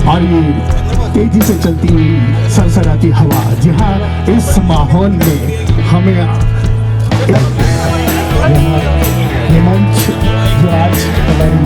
और ये तेजी से चलती हुई सरसराती हवा, जहाँ इस माहौल में हमें ये मंच जो आज हमारी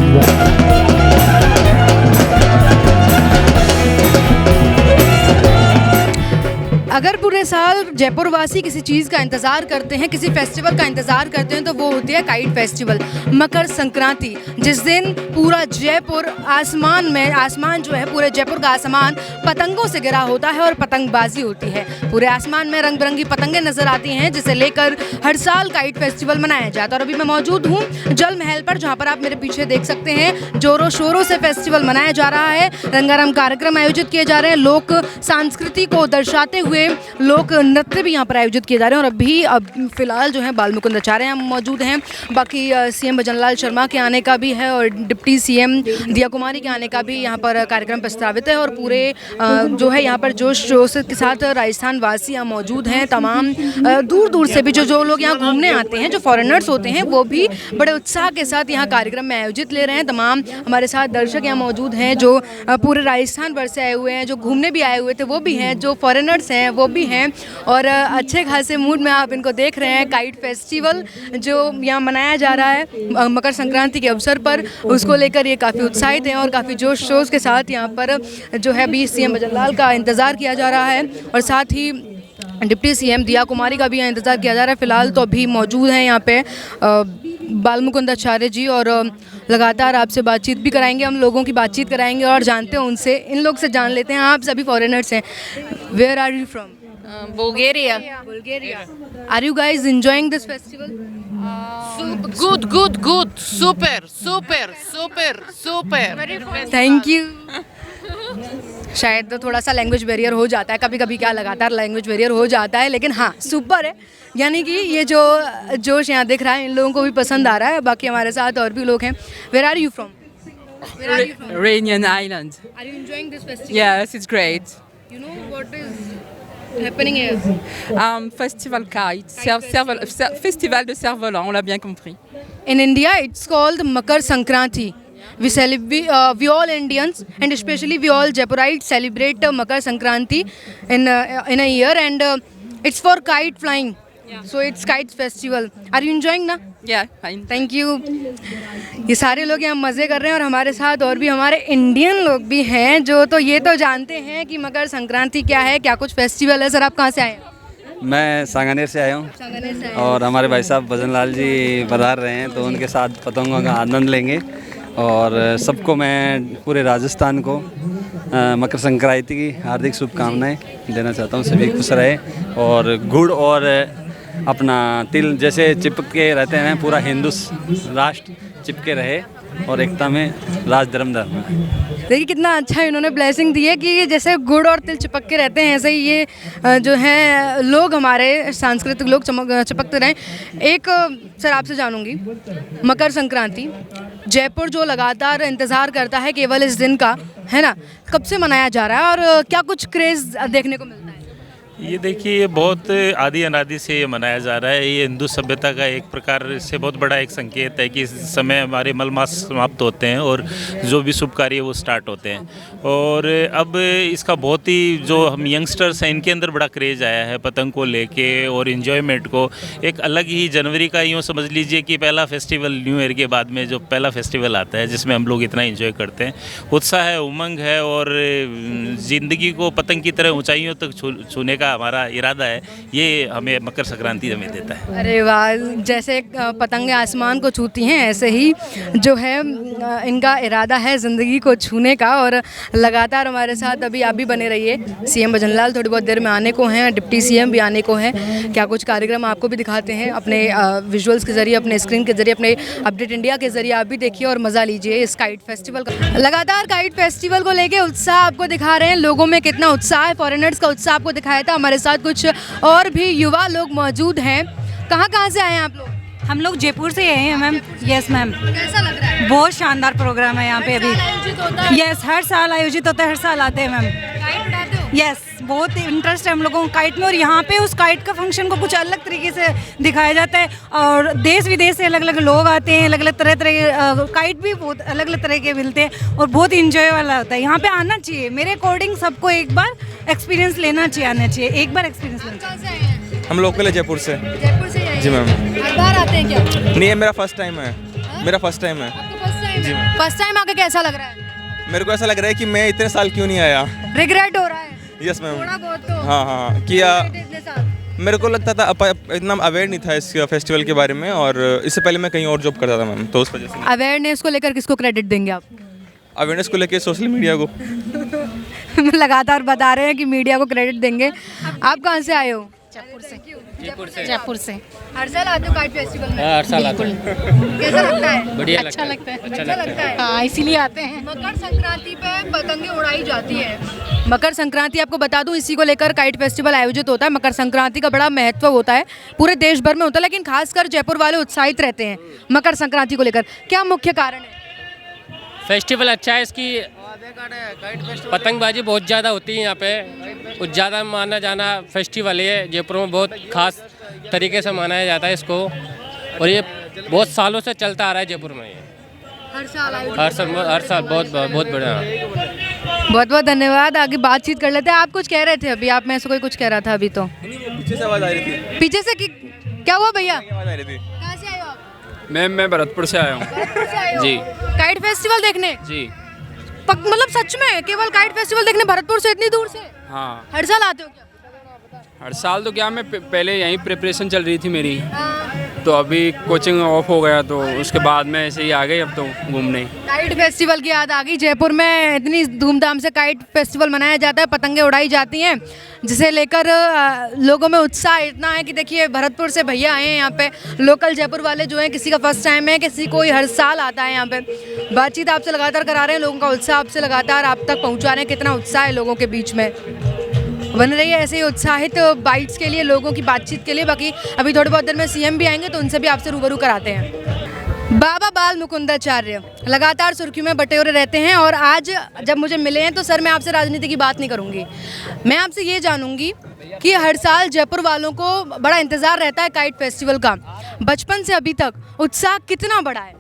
अगर पूरे साल जयपुर वासी किसी चीज़ का इंतज़ार करते हैं, किसी फेस्टिवल का इंतज़ार करते हैं, तो वो होती है काइट फेस्टिवल, मकर संक्रांति, जिस दिन पूरा जयपुर आसमान जो है, पूरे जयपुर का आसमान पतंगों से घिरा होता है और पतंगबाजी होती है। पूरे आसमान में रंग बिरंगी पतंगें नज़र आती हैं, जिसे लेकर हर साल काइट फेस्टिवल मनाया जाता है। और अभी मैं मौजूद हूँ जल महल पर, जहाँ पर आप मेरे पीछे देख सकते हैं जोरों शोरों से फेस्टिवल मनाया जा रहा है। रंगारंग कार्यक्रम आयोजित किए जा रहे हैं, लोक संस्कृति को दर्शाते हुए लोक नृत्य भी यहाँ पर आयोजित किए जा रहे हैं। और अब फिलहाल जो है बाल मुकुंद आचार्य यहाँ मौजूद हैं। बाकी सीएम भजनलाल शर्मा के आने का भी है और डिप्टी सीएम दिया कुमारी के आने का भी यहाँ पर कार्यक्रम प्रस्तावित है। और पूरे जो है यहाँ पर जोश के साथ राजस्थान वासी यहाँ मौजूद हैं। तमाम दूर दूर से भी जो लोग यहाँ घूमने आते हैं, जो फॉरेनर्स होते हैं, वो भी बड़े उत्साह के साथ यहाँ कार्यक्रम में आयोजित ले रहे हैं। तमाम हमारे साथ दर्शक यहाँ मौजूद हैं जो पूरे राजस्थान भर से आए हुए हैं, जो घूमने भी आए हुए थे वो भी हैं, जो फॉरेनर्स हैं वो भी हैं। और अच्छे खासे मूड में आप इनको देख रहे हैं। काइट फेस्टिवल जो यहाँ मनाया जा रहा है मकर संक्रांति के अवसर पर, उसको लेकर ये काफ़ी उत्साहित हैं और काफ़ी जोश शोश के साथ यहाँ पर जो है अभी सीएम भजनलाल का इंतज़ार किया जा रहा है और साथ ही डिप्टी सीएम दिया कुमारी का भी यहाँ इंतज़ार किया जा रहा है। फ़िलहाल तो अभी मौजूद हैं यहाँ पे बाल मुकुंद आचार्य जी और लगातार आपसे बातचीत भी कराएंगे, हम लोगों की बातचीत कराएंगे और जानते हैं उनसे, इन लोग से जान लेते हैं। आप सभी फॉरेनर्स हैं। Where are you from? Bulgaria. Bulgaria. Are you guys enjoying this festival? Good. Super. Thank you. शायद तो थोड़ा सा लैंग्वेज बैरियर हो जाता है, कभी कभी क्या लगातार लैंग्वेज बैरियर हो जाता है, लेकिन हाँ सुपर है। यानी कि ये जो जोश यहाँ दिख रहा है इन लोगों को भी पसंद आ रहा है। बाकी हमारे साथ और भी लोग हैं। Where are you from? Reunion Island. Are you enjoying this festival? Yes, it's great. You know what is happening here? Festival kite, festival de cerf-volant, on l'a bien compris. In India, it's called Makar Sankranti. We all Indians and especially we all Jaipurites celebrate Makar Sankranti in a year, and it's for kite flying. Yeah. So it's kite festival. Are you enjoying na? Yeah, fine. Thank you. ये सारे लोग यहाँ मज़े कर रहे हैं और हमारे साथ और भी हमारे इंडियन लोग भी हैं जो तो ये तो जानते हैं कि मकर संक्रांति क्या है, क्या कुछ फेस्टिवल है। सर आप कहाँ से आए हैं? मैं सांगानेर से आया हूँ और हमारे भाई साहब भजनलाल जी पधार रहे हैं, तो उनके साथ पतंगों का आनंद लेंगे। और सबको मैं पूरे राजस्थान को मकर संक्रांति की हार्दिक शुभकामनाएं देना चाहता हूँ। सभी खुश रहे और गुड़ और अपना तिल जैसे चिपके रहते हैं, पूरा हिंदू राष्ट्र चिपके रहे और एकता में राज धर्म में। देखिए कितना अच्छा इन्होंने ब्लेसिंग दी है कि जैसे गुड़ और तिल चिपक के रहते हैं, ऐसे ही ये जो है लोग हमारे सांस्कृतिक लोग चिपकते रहें। एक सर आपसे जानूंगी, मकर संक्रांति जयपुर जो लगातार इंतज़ार करता है केवल इस दिन का, है ना, कब से मनाया जा रहा है और क्या कुछ क्रेज़ देखने को मिलता है? ये देखिए, ये बहुत आदि अनादि से ये मनाया जा रहा है। ये हिंदू सभ्यता का एक प्रकार से बहुत बड़ा एक संकेत है कि इस समय हमारे मल मास समाप्त होते हैं और जो भी शुभ कार्य वो स्टार्ट होते हैं। और अब इसका बहुत ही जो हम यंगस्टर्स हैं इनके अंदर बड़ा क्रेज़ आया है पतंग को लेके और इन्जॉयमेंट को। एक अलग ही जनवरी का यूँ समझ लीजिए कि पहला फेस्टिवल न्यू ईयर के बाद में जो पहला फेस्टिवल आता है जिसमें हम लोग इतना इन्जॉय करते हैं। उत्साह है, उमंग है और ज़िंदगी को पतंग की तरह ऊँचाइयों तक छूने का हमारा इरादा है, ये हमें मकर संक्रांति हमें देता है। अरे वाह, जैसे पतंगे आसमान को छूती हैं ऐसे ही जो है इनका इरादा है ज़िंदगी को छूने का। और लगातार हमारे साथ अभी आप भी बने रहिए। सीएम भजनलाल थोड़ी बहुत देर में आने को हैं, डिप्टी सीएम भी आने को हैं। क्या कुछ कार्यक्रम आपको भी दिखाते हैं अपने विजुअल्स के ज़रिए, अपने स्क्रीन के ज़रिए, अपने अपडेट इंडिया के ज़रिए आप भी देखिए और मज़ा लीजिए इस काइट फेस्टिवल का। लगातार काइट फेस्टिवल को लेके उत्साह आपको दिखा रहे हैं, लोगों में कितना उत्साह है, फॉरेनर्स का उत्साह आपको दिखाया था। हमारे साथ कुछ और भी युवा लोग मौजूद हैं। कहाँ से आए हैं आप लोग? हम लोग जयपुर से आए हैं मैम। Yes ma'am. कैसा लग रहा है? बहुत शानदार प्रोग्राम है यहाँ पे अभी। यस, हर साल आयोजित होता है, हर साल आते हैं मैम। काइट उड़ाते हो? यस, बहुत इंटरेस्ट है हम लोगों को काइट में, और यहाँ पे उस काइट का फंक्शन को कुछ अलग तरीके से दिखाया जाता है, और देश विदेश से अलग अलग लोग आते हैं, अलग अलग तरह के काइट भी बहुत अलग अलग तरह के मिलते हैं, और बहुत इंजॉय वाला होता है। यहाँ पे आना चाहिए, मेरे अकॉर्डिंग सबको एक बार एक्सपीरियंस लेना चाहिए, आना चाहिए, एक बार एक्सपीरियंस लेना चाहिए। कहाँ से आए हैं? हम लोकल है जयपुर से। जयपुर से आए जी हैं? मैम। हर बार आते हैं क्या? नहीं, ये मेरा फर्स्ट टाइम है। मेरा फर्स्ट टाइम है। आपको फर्स्ट टाइम जी है? मैम। फर्स्ट टाइम आके कैसा लग रहा है? मेरे को ऐसा लग रहा है कि मैं इतने साल क्यों नहीं आया। रिग्रेट हो रहा है? Yes ma'am. थोड़ा बहुत तो हाँ किया। इतने साल मेरे को लगता था इतना अवेयर नहीं था इस फेस्टिवल के बारे में, और इससे पहले मैं कहीं और जॉब करता था मैम, तो उस वजह से। अवेयरनेस को लेकर किसको क्रेडिट देंगे आप? अवेयरनेस को लेके सोशल मीडिया को। लगातार बता रहे हैं कि मीडिया को क्रेडिट देंगे। आप कहाँ से आए हो? जयपुर से हर साल आते हो काइट फेस्टिवल में? हर साल आते हैं। कैसा लगता है? बढ़िया अच्छा लगता है। अच्छा लगता है। हाँ, इसीलिए आते हैं। मकर संक्रांति पे पतंगे उड़ाई जाती है। मकर संक्रांति आपको बता दूं, इसी को लेकर काइट फेस्टिवल आयोजित होता है। मकर संक्रांति का बड़ा महत्व होता है, पूरे देश भर में होता है, लेकिन खासकर जयपुर वाले उत्साहित रहते हैं मकर संक्रांति को लेकर। क्या मुख्य कारण है? फेस्टिवल अच्छा है, इसकी पतंगबाजी बहुत ज़्यादा होती है यहाँ पे, कुछ ज़्यादा माना जाना फेस्टिवल है। जयपुर में बहुत खास तरीके से मनाया जाता है इसको, और ये बहुत सालों से चलता आ रहा है जयपुर में। ये हर साल हर साल बहुत बहुत बढ़िया। बहुत बहुत धन्यवाद। आगे बातचीत कर लेते हैं। आप कुछ कह रहे थे अभी, आप में से कोई कुछ कह रहा था अभी। तो पीछे से आवाज आ रही थी। पीछे से क्या हुआ भैया? आवाज आ रही थी। कहाँ से आए हो आप? मैं भरतपुर से आया हूँ। भरतपुर से आए हो? जी। काइट फेस्टिवल देखने? जी मतलब सच में केवल काइट फेस्टिवल देखने भरतपुर से इतनी दूर से? हाँ, हर साल आते हो क्या? हर साल तो क्या, मैं पहले यहीं प्रिपरेशन चल रही थी मेरी, तो अभी कोचिंग ऑफ हो गया, तो उसके बाद में ऐसे ही आ गए अब तो घूमने। काइट फेस्टिवल की याद आ गई। जयपुर में इतनी धूमधाम से काइट फेस्टिवल मनाया जाता है, पतंगे उड़ाई जाती हैं, जिसे लेकर लोगों में उत्साह इतना है कि देखिए भरतपुर से भैया आए हैं यहाँ पे। लोकल जयपुर वाले जो हैं, किसी का फर्स्ट टाइम है, किसी कोई हर साल आता है यहाँ पे। बातचीत आपसे लगातार करा रहे हैं, लोगों का उत्साह आपसे लगातार आप तक पहुँचा रहे हैं, कितना उत्साह है लोगों के बीच में। बन रही है ऐसे ही उत्साहित बाइट्स के लिए, लोगों की बातचीत के लिए। बाकी अभी थोड़ी बहुत देर में सीएम भी आएंगे, तो उनसे भी आपसे रूबरू कराते हैं। बाबा बाल मुकुंदाचार्य लगातार सुर्खियों में बटे हुए रहते हैं, और आज जब मुझे मिले हैं तो सर मैं आपसे राजनीति की बात नहीं करूंगी। मैं आपसे ये जानूंगी कि हर साल जयपुर वालों को बड़ा इंतज़ार रहता है काइट फेस्टिवल का, बचपन से अभी तक उत्साह कितना बड़ा है?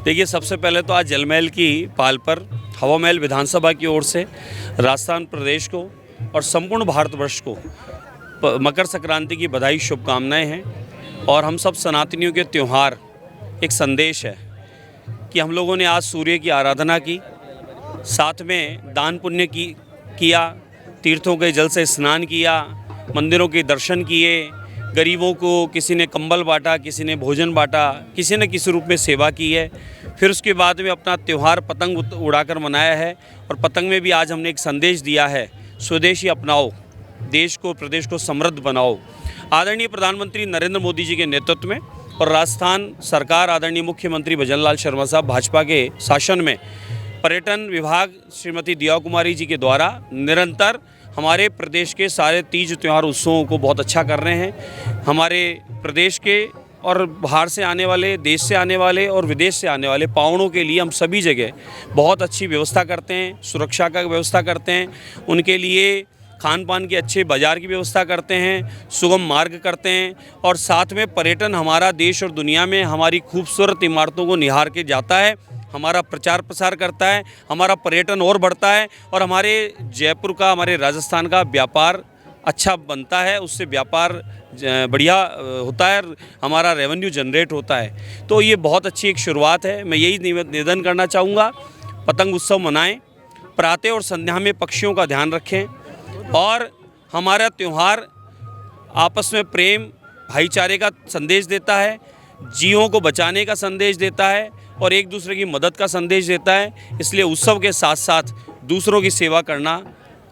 देखिए, सबसे पहले तो आज जलमहल की पाल पर हवा महल विधानसभा की ओर से राजस्थान प्रदेश को और संपूर्ण भारतवर्ष को मकर संक्रांति की बधाई, शुभकामनाएं हैं। और हम सब सनातनियों के त्यौहार एक संदेश है कि हम लोगों ने आज सूर्य की आराधना की, साथ में दान पुण्य किया, तीर्थों के जल से स्नान किया, मंदिरों के दर्शन किए, गरीबों को किसी ने कंबल बांटा, किसी ने भोजन बांटा, किसी ने किसी रूप में सेवा की है। फिर उसके बाद में अपना त्यौहार पतंग उड़ाकर मनाया है। और पतंग में भी आज हमने एक संदेश दिया है, स्वदेशी अपनाओ, देश को, प्रदेश को समृद्ध बनाओ। आदरणीय प्रधानमंत्री नरेंद्र मोदी जी के नेतृत्व में और राजस्थान सरकार, आदरणीय मुख्यमंत्री भजन लाल शर्मा साहब भाजपा के शासन में, पर्यटन विभाग श्रीमती दिया कुमारी जी के द्वारा निरंतर हमारे प्रदेश के सारे तीज त्यौहार उत्सवों को बहुत अच्छा कर रहे हैं। हमारे प्रदेश के और बाहर से आने वाले, देश से आने वाले और विदेश से आने वाले पावनों के लिए हम सभी जगह बहुत अच्छी व्यवस्था करते हैं, सुरक्षा का व्यवस्था करते हैं, उनके लिए खान पान के अच्छे बाज़ार की व्यवस्था करते हैं, सुगम मार्ग करते हैं, और साथ में पर्यटन हमारा देश और दुनिया में हमारी खूबसूरत इमारतों को निहार के जाता है, हमारा प्रचार प्रसार करता है, हमारा पर्यटन और बढ़ता है, और हमारे जयपुर का, हमारे राजस्थान का व्यापार अच्छा बनता है, उससे व्यापार बढ़िया होता है, हमारा रेवेन्यू जनरेट होता है। तो ये बहुत अच्छी एक शुरुआत है। मैं यही निवेदन करना चाहूँगा, पतंग उत्सव मनाएं, प्रातः और संध्या में पक्षियों का ध्यान रखें, और हमारा त्यौहार आपस में प्रेम, भाईचारे का संदेश देता है, जीवों को बचाने का संदेश देता है, और एक दूसरे की मदद का संदेश देता है। इसलिए उत्सव के साथ साथ दूसरों की सेवा करना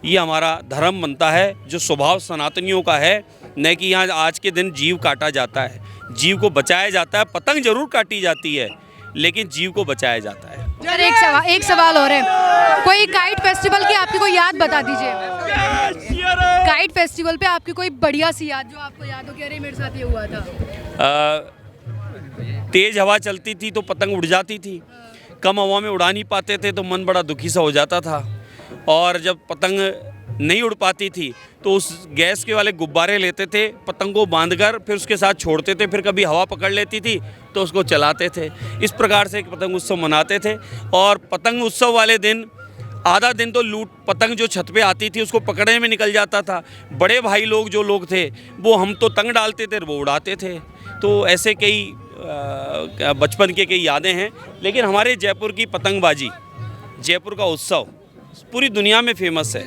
ये हमारा धर्म बनता है, जो स्वभाव सनातनियों का है, न कि यहाँ आज के दिन जीव काटा जाता है, जीव को बचाया जाता है। पतंग जरूर काटी जाती है, लेकिन जीव को बचाया जाता है। सर एक सवाल और है, कोई काइट फेस्टिवल की आपकी कोई याद बता दीजिए। काइट फेस्टिवल पे आपकी कोई बढ़िया सी याद जो आपको याद हो कि अरे मेरे साथ ये हुआ था? तेज हवा चलती थी तो पतंग उड़ जाती थी, कम हवा में उड़ा नहीं पाते थे तो मन बड़ा दुखी सा हो जाता था, और जब पतंग नहीं उड़ पाती थी तो उस गैस के वाले गुब्बारे लेते थे, पतंग को बांधकर फिर उसके साथ छोड़ते थे, फिर कभी हवा पकड़ लेती थी तो उसको चलाते थे। इस प्रकार से एक पतंग उत्सव मनाते थे। और पतंग उत्सव वाले दिन आधा दिन तो लूट पतंग जो छत पे आती थी उसको पकड़ने में निकल जाता था। बड़े भाई लोग जो लोग थे वो हम तो तंग डालते थे, वो उड़ाते थे। तो ऐसे कई बचपन के कई यादें हैं। लेकिन हमारे जयपुर की पतंगबाजी, जयपुर का उत्सव पूरी दुनिया में फेमस है।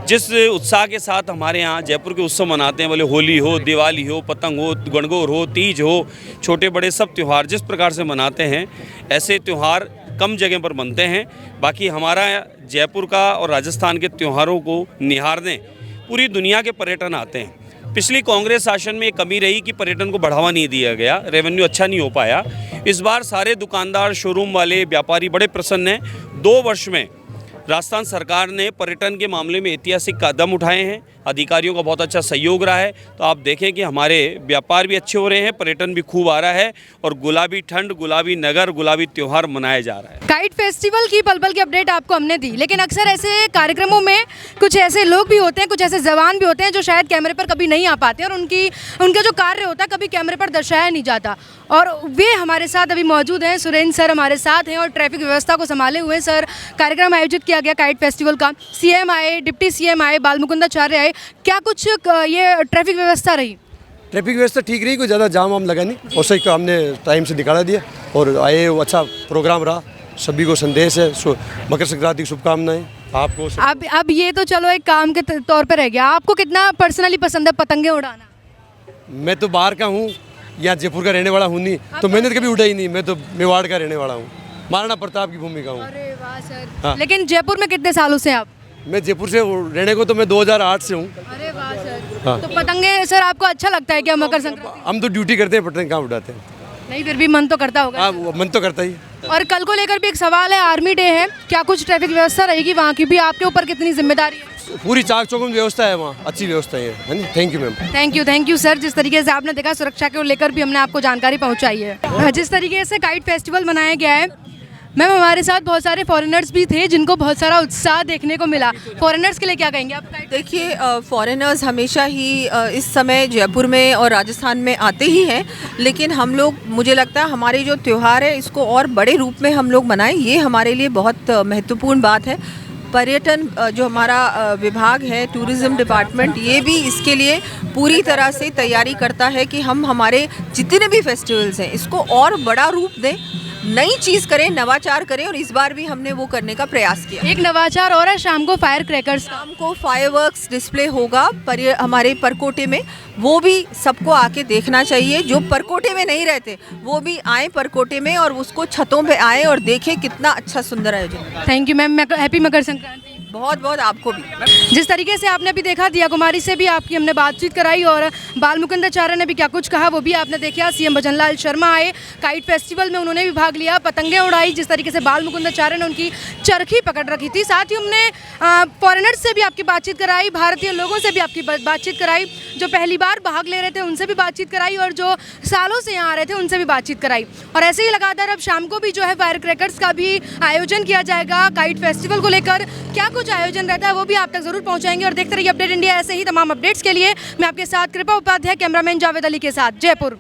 जिस उत्साह के साथ हमारे यहाँ जयपुर के उत्सव मनाते हैं, बोले होली हो, दिवाली हो, पतंग हो, गणगौर हो, तीज हो, छोटे बड़े सब त्यौहार जिस प्रकार से मनाते हैं ऐसे त्यौहार कम जगह पर बनते हैं। बाकी हमारा जयपुर का और राजस्थान के त्योहारों को निहारने पूरी दुनिया के पर्यटन आते हैं। पिछली कांग्रेस शासन में एक कमी रही कि पर्यटन को बढ़ावा नहीं दिया गया, रेवेन्यू अच्छा नहीं हो पाया। इस बार सारे दुकानदार, शोरूम वाले, व्यापारी बड़े प्रसन्न हैं। 2 वर्ष में राजस्थान सरकार ने पर्यटन के मामले में ऐतिहासिक कदम उठाए हैं। अधिकारियों का बहुत अच्छा सहयोग रहा है। तो आप देखें कि हमारे व्यापार भी अच्छे हो रहे हैं, पर्यटन भी खूब आ रहा है और गुलाबी ठंड, गुलाबी नगर, गुलाबी त्यौहार मनाया जा रहा है। काइट फेस्टिवल की पल पल की अपडेट आपको हमने दी, लेकिन अक्सर ऐसे कार्यक्रमों में कुछ ऐसे लोग भी होते हैं, कुछ ऐसे जवान भी होते हैं जो शायद कैमरे पर कभी नहीं आ पाते और उनका जो कार्य होता है कभी कैमरे पर दर्शाया नहीं जाता। और वे हमारे साथ अभी मौजूद हैं। सुरेंद्र सर हमारे साथ हैं और ट्रैफिक व्यवस्था को संभाले हुए सर कार्यक्रम आयोजित किया गया काइट फेस्टिवल का। सीएम आए, डिप्टी सीएम आए, बालमुकुंदाचार्य आए, क्या कुछ ये ट्रैफिक व्यवस्था रही? ट्रैफिक व्यवस्था ठीक रही, कोई ज़्यादा जाम वाम लगा नहीं और सही हमने टाइम से निकाला दिया और आए। वो अच्छा प्रोग्राम रहा, सभी को संदेश है, मकर संक्रांति की शुभकामनाएं आपको। अब ये तो चलो एक काम के तौर पर रह गया, आपको कितना पर्सनली पसंद है पतंगे उड़ाना? मैं तो बाहर का हूँ, यहाँ जयपुर का रहने वाला हूँ नहीं, तो मैंने कभी उड़ाई नहीं। मैं तो मेवाड़ का रहने वाला हूँ, महाराणा प्रताप की भूमि का हूँ। अरे वाह सर। हाँ। लेकिन जयपुर में कितने सालों से आप? मैं जयपुर से रहने को तो मैं 2008 से हूँ। अरे वाह सर। हाँ। तो पतंगे सर आपको अच्छा लगता है क्या मकर संक्रांति? हम तो ड्यूटी करते हैं, पतंग कहाँ उड़ाते हैं। नहीं, फिर भी मन तो करता होगा। हाँ, मन तो करता ही। और कल को लेकर भी एक सवाल है, आर्मी डे है, क्या कुछ ट्रैफिक व्यवस्था रहेगी वहाँ की भी? आपके ऊपर कितनी जिम्मेदारी है? पूरी चाक चौबंद व्यवस्था है वहाँ, अच्छी व्यवस्था है। Thank you ma'am. Thank you sir. जिस तरीके से आपने देखा, सुरक्षा को लेकर भी हमने आपको जानकारी पहुँचाई है। जिस तरीके से काइट फेस्टिवल मनाया गया है, मैम हमारे साथ बहुत सारे फॉरेनर्स भी थे जिनको बहुत सारा उत्साह देखने को मिला। फॉरेनर्स के लिए क्या कहेंगे आप? देखिए, फॉरेनर्स हमेशा ही इस समय जयपुर में और राजस्थान में आते ही हैं, लेकिन हम लोग, मुझे लगता है हमारे जो त्यौहार है इसको और बड़े रूप में हम लोग मनाएं, ये हमारे लिए बहुत महत्वपूर्ण बात है। पर्यटन जो हमारा विभाग है, टूरिज़्म डिपार्टमेंट, ये भी इसके लिए पूरी तरह से तैयारी करता है कि हम हमारे जितने भी फेस्टिवल्स हैं इसको और बड़ा रूप दें, नई चीज़ करें, नवाचार करें। और इस बार भी हमने वो करने का प्रयास किया। एक नवाचार और है, शाम को फायर क्रैकर्स, शाम को फायरवर्क्स डिस्प्ले होगा हमारे परकोटे में, वो भी सबको आके देखना चाहिए। जो परकोटे में नहीं रहते वो भी आए परकोटे में और उसको छतों पे आए और देखें कितना अच्छा सुंदर आयोजन। Thank you ma'am, happy Makar Sankranti. बहुत बहुत आपको भी। जिस तरीके से आपने अभी देखा, दिया कुमारी से भी आपकी हमने बातचीत कराई और बालमुकुंदाचार्य ने भी क्या कुछ कहा वो भी आपने देखा। सीएम भजनलाल शर्मा आए काइट फेस्टिवल में, उन्होंने भी भाग लिया, पतंगे उड़ाई। जिस तरीके से बालमुकुंदाचार्य ने उनकी चरखी पकड़ रखी थी। साथ ही हमने फॉरेनर्स से भी आपकी बातचीत कराई, भारतीय लोगों से भी आपकी बातचीत कराई, जो पहली बार भाग ले रहे थे उनसे भी बातचीत कराई और जो सालों से यहाँ आ रहे थे उनसे भी बातचीत कराई। और ऐसे ही लगातार अब शाम को भी जो है फायर क्रैकर्स का भी आयोजन किया जाएगा। काइट फेस्टिवल को लेकर क्या कुछ आयोजन रहता है वो भी आप तक जरूर पहुंचाएंगे। और देखते रहिए अपडेट इंडिया। ऐसे ही तमाम अपडेट्स के लिए मैं आपके साथ कृपा उपाध्याय, कैमरामैन जावेद अली के साथ, जयपुर।